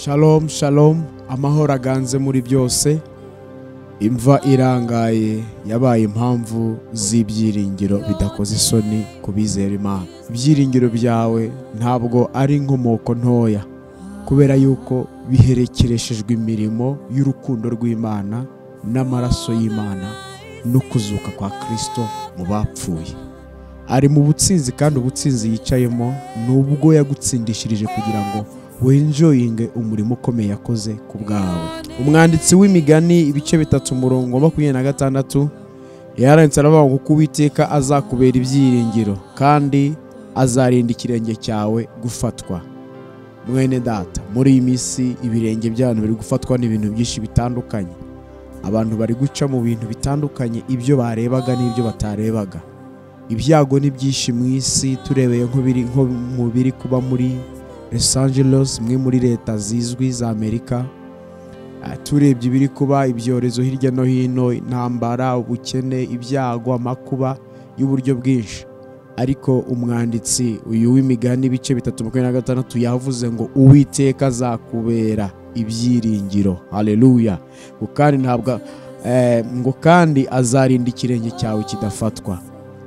Shalom shalom, amahoro aganze muri byose. Imva irangaye yabaye impamvu z'ibyiringiro bidakoze isoni kubizera Imana. Ibyiringiro byawe ntabwo ari inkomoko ntoya, kubera yuko biherekereshejwe imirimo y'urukundo rw'Imana n'amaraso y'Imana no kuzuka kwa Kristo mu bapfuye. Ari mu butsinzi, kandi ubutsinzi yicayemo nubwo yagutsindishirije kugira ngo wenjoyinge umurimo ukomeye yakoze ku bwawe. Umwanditsi w'imigani ibice 3:26 yaranditse aravuga ngo Uwiteka azakubera ibyiringiro kandi azarinda ikirenge cyawe gufatwa. Mwene data, muri iyi minsi ibirenge by'abantu biri gufatwa n'ibintu byinshi bitandukanye. Abantu bari guca mu bintu bitandukanye, ibyo barebaga n'ibyo batarebaga. Ibyago ni byinshi mu isi, turebeye nko mu biri kuba muri Los Angeles, mwe muri leta zizwi za Amerika. Turebye ibiri kuba ibyorezo hirya no hino, intambara, ubukene, ibyago, amakuba y'uburyo bwinshi. Ariko umwanditsi uyu w'imigani ibice 3:26 yavuze ngo Uwiteka azakubera ibyiringiro. Haleluya. Kandi azarinda ikirenge cyawe kidafatwa.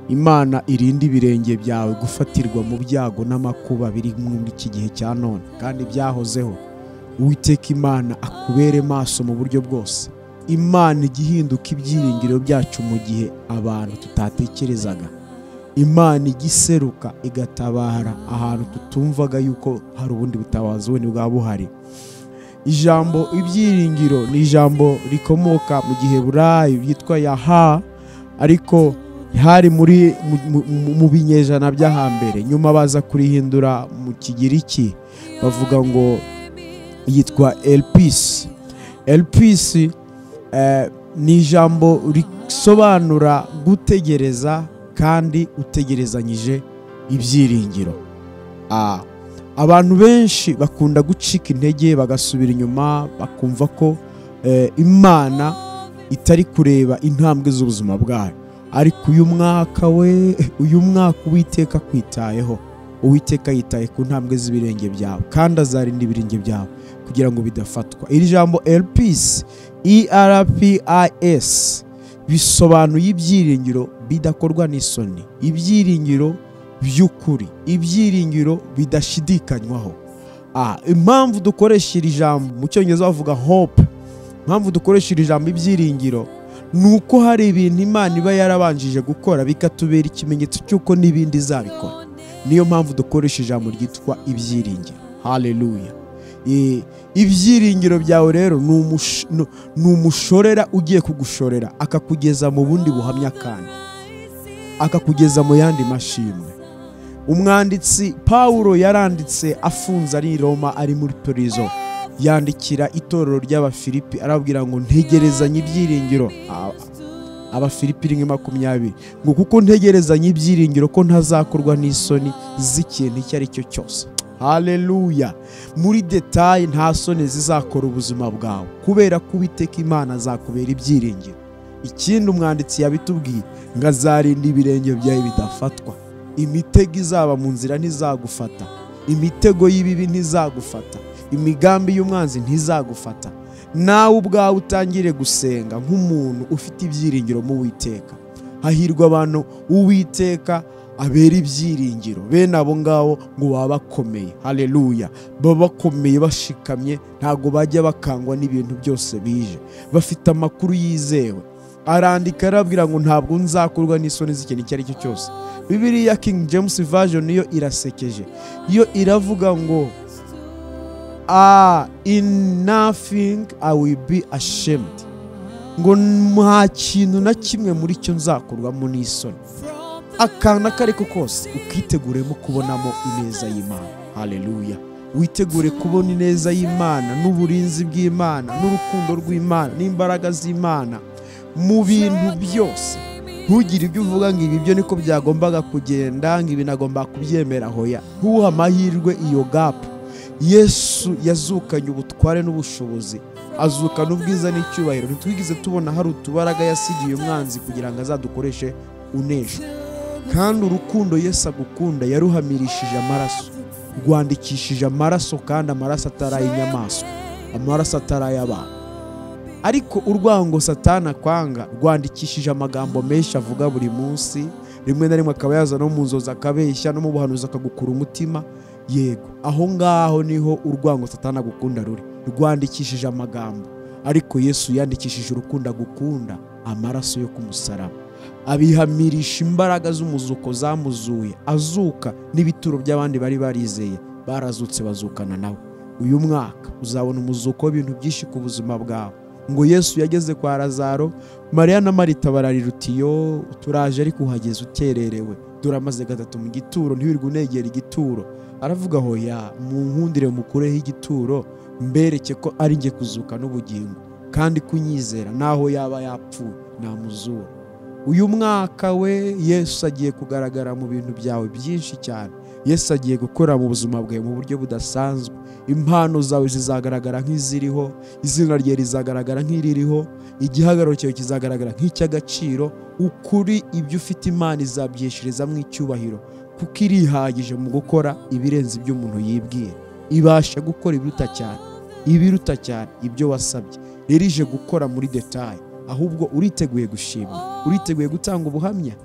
Imana irindi ibirenge byawe gufatirwa mu byago n'amakuba biri muri iki gihe cya none kandi byahozeho. Uwiteka Imana akubere maso mu buryo bwose. Imana igihinduka ibyiringiro byacu mu gihe abantu tutatekerezaga. Imana igiseruka igatabara ahantu tutumvaga yuko hari ubundi butabazi we bwa buhari. Ijambo ibyiringiro ni ijambo rikomoka mu gihe burayi byitwa yaha, ariko hari mu binyejana by'ahambere. Nyuma baza kurihindura mu Kigiriki bavuga ngo yitwa elpis. Elpis ni ijambo risobanura gutegereza kandi utegerezanyije ibyiringiro. Abantu benshi bakunda gucika intege bagasubira inyuma, bakumva ko Imana itari kureba intambwe z'ubuzima bwayo. Ariko uyu mwaka Uwiteka kwitayeho. Uwiteka yitaye ku ntambwe z'ibirenge byawe kandi azarinda ibirenge byawe kugira ngo bidafatwa. Iri jambo elpis, ERPIS, bisobanuye ibyiringiro bidakorwa n'isoni, ibyiringiro by'ukuri, ibyiringiro bidashidikanywaho. Impamvu dukoresha iri jambo mu Cyongereza bavuga hope, impamvu dukoresha iri jambo ibyiringiro nuko hari ibintu Imana iba yarabanjije gukora bikatubera ikimenyetso cy'uko n'ibindi izabikora. Niyo mpamvu dukoresha ijambo ryitwa ibyiringiro. Haleluya. Ibyiringiro byawe rero ni umushorera ugiye kugushorera akakugeza mu bundi buhamya, kandi akakugeza mu yandi mashimwe. Umwanditsi Paulo yaranditse afunze ari i Roma, ari muri prison, yandikira itorero ry'Abafilipi arabwira ngo ntegerezanye ibyiringiro. Abafilipi 20 ngo kuko ntegerezanye ibyiringiro ko ntazakorwa n'isoni z'ikintu icyo ari cyo cyose. Haleluya. Muri detail nta soni zizakora ubuzima bwawe, kubera ko Uwiteka Imana azakubera ibyiringiro. Ikindi umwanditsi yabitubwiye ngo azarinda ibirenge byawe bidafatwa. Imitego izaba mu nzira ntizagufata, imitego y'ibibi ntizagufata, imigambi y'umwanzi ntizagufata. Nawe ubwawe utangire gusenga nk'umuntu ufite ibyiringiro mu Uwiteka. Hahirwa abantu Uwiteka abera ibyiringiro, bene abo ngabo ngo baba bakomeye. Haleluya. Baba bakomeye bashikamye, ntago bajya bakangwa n'ibintu byose bije, bafite amakuru yizewe. Arandika arabwira ngo ntabwo nzakorwa n'isoni z'ikintu icyo ari cyo cyose. Bibiliya King James Version niyo irasekeje, iyo iravuga ngo in nothing I will be ashamed, ngo nta kintu na kimwe muri cyo nzakorwamo n'isoni. Akana kariko kose ukiteguremo kubonamo ineza y'Imana. Haleluya. Witegure kubona ineza y'Imana n'uburinzi bw'Imana n'urukundo rw'Imana n'imbaraga z'Imana mu bintu byose. Ntugire ibyo uvuga ngo ibi byo niko byagombaga kugenda, ngo ibi nagomba kubyemera. Hoya, ntuha amahirwe iyo gap. Yesu yazukanye ubutware n'ubushobozi, azukana ubwiza n'icyubahiro. Ntitwigize tubona hari utubaraga yasigiye umwanzi kugira ngo azadukoreshe unesha. Kandi urukundo Yesu agukunda yaruhamirishije amaraso. rwandikishije amaraso, kandi amaraso atari ay'inyamaswa, amaraso atari ay'abantu. Ariko urwango Satani akwanga rwandikishije amagambo menshi avuga buri munsi, rimwe na rimwe akaba yaza no mu nzozi akabeshya, no mu buhanuzi akagukura umutima. Yego, aho ngaho niho urwango Satani agukunda ruri, rwandikishije amagambo. Ariko Yesu yandikishije urukundo agukunda, amaraso yo kumusaraba, abihamirisha imbaraga z'umuzuko zamuzuye, azuka n'ibituro by'abandi bari barizeye barazutse bazukana nawe. Uyu mwaka uzabona umuzuko w'ibintu byinshi ku buzima bwawe. Ngo Yesu yageze kwa Lazaro, Mariya na Marita bararira uti yo turaje ariko uhageze ukererewe, turamaze gatatu mu gituro, ntiwirirwe unegera igituro. Aravuga hoya, munkundire mukureho igituro, mbereke ko ari nge kuzuka n'ubugingo, kandi kunyizera naho yaba yapfuye namuzura. Uyu mwaka we Yesu agiye kugaragara mu bintu byawe byinshi cyane. Yesu agiye gukora mu buzima bwawe mu buryo budasanzwe. Impano zawe zizagaragara nk'iziriho, izina rye rizagaragara nk'iririho, igihagararo cyawe kizagaragara nk'icy'agaciro. Ukuri ibyo ufite Imana izabyeshereza mu icyubahiro, kuko irihagije mu gukora ibirenze ibyo umuntu yibwira. Ibasha gukora ibiruta cyane ibyo wasabye. Rije gukora muri detail, ahubwo uriteguye gushima, uriteguye gutanga ubuhamya.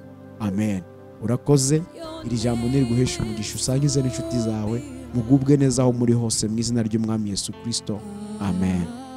Amen. Urakoze. Iri jambo niriguhesha umugisha, usangize n'inshuti zawe. Mugubwe neza aho muri hose mu izina ry'Umwami Yesu Kristo. Amen.